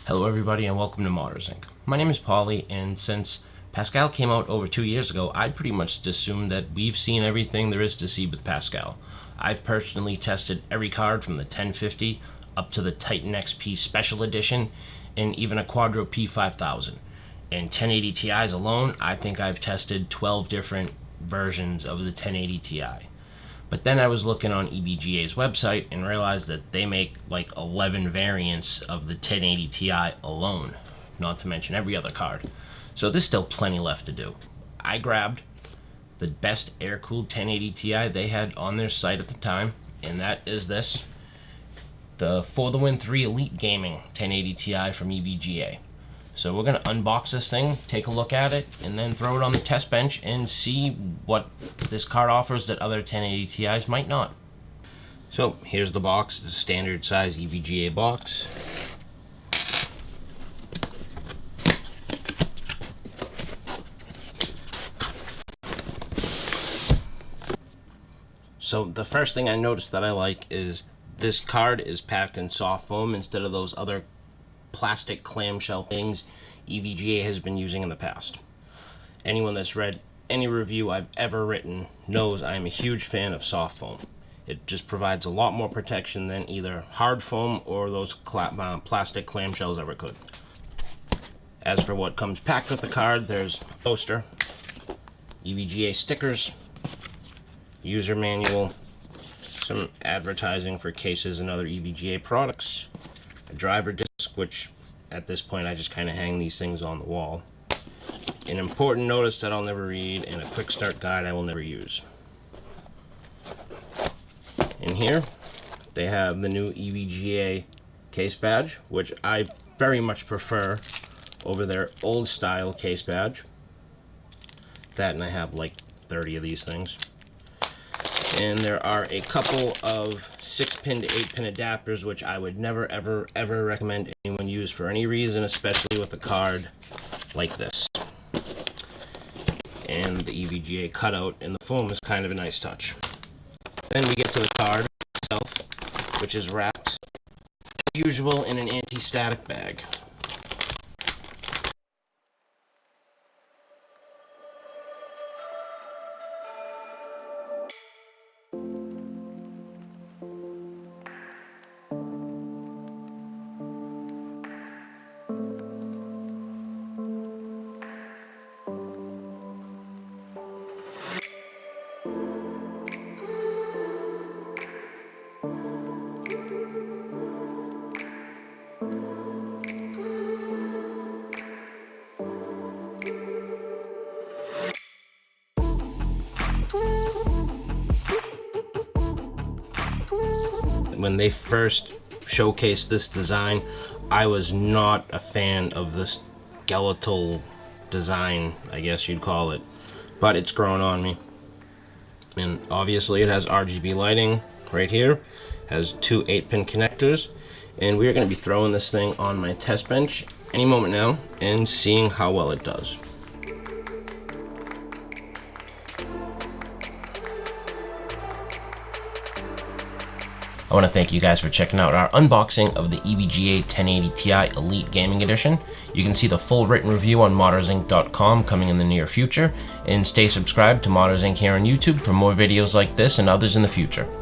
Hello everybody and welcome to Modders Inc. My name is Paulie, and since Pascal came out over 2 years ago, I pretty much assumed that we've seen everything there is to see with Pascal. I've personally tested every card from the 1050 up to the Titan XP Special Edition and even a Quadro P5000. In 1080 Ti's alone, I think I've tested 12 different versions of the 1080 Ti. But then I was looking on EVGA's website and realized that they make like 11 variants of the 1080 Ti alone, not to mention every other card. So there's still plenty left to do. I grabbed the best air-cooled 1080 Ti they had on their site at the time, and that is this, the For the Win 3 Elite Gaming 1080 Ti from EVGA. So we're going to unbox this thing, take a look at it, and then throw it on the test bench and see what this card offers that other 1080 Ti's might not. So here's the box, the standard size EVGA box. So the first thing I noticed that I like is this card is packed in soft foam instead of those other plastic clamshell things EVGA has been using in the past. Anyone that's read any review I've ever written knows I'm a huge fan of soft foam. It just provides a lot more protection than either hard foam or those plastic clamshells ever could. As for what comes packed with the card, there's a poster, EVGA stickers, user manual, some advertising for cases and other EVGA products, a driver disc, which at this point I just kind of hang these things on the wall, an important notice that I'll never read, and a quick start guide I will never use. In here they have the new EVGA case badge, which I very much prefer over their old style case badge. That, and I have like 30 of these things. And there are a couple of 6-pin to 8-pin adapters, which I would never ever recommend anyone use for any reason, especially with a card like this. And the EVGA cutout in the foam is kind of a nice touch. Then we get to the card itself, which is wrapped as usual in an anti-static bag. When they first showcased this design, I was not a fan of this skeletal design, I guess you'd call it, but it's grown on me. And obviously it has RGB lighting right here, has two 8-pin connectors, and we're going to be throwing this thing on my test bench any moment now and seeing how well it does. I want to thank you guys for checking out our unboxing of the EVGA 1080 Ti Elite Gaming Edition. You can see the full written review on moddersinc.com coming in the near future, and stay subscribed to Modders Inc. here on YouTube for more videos like this and others in the future.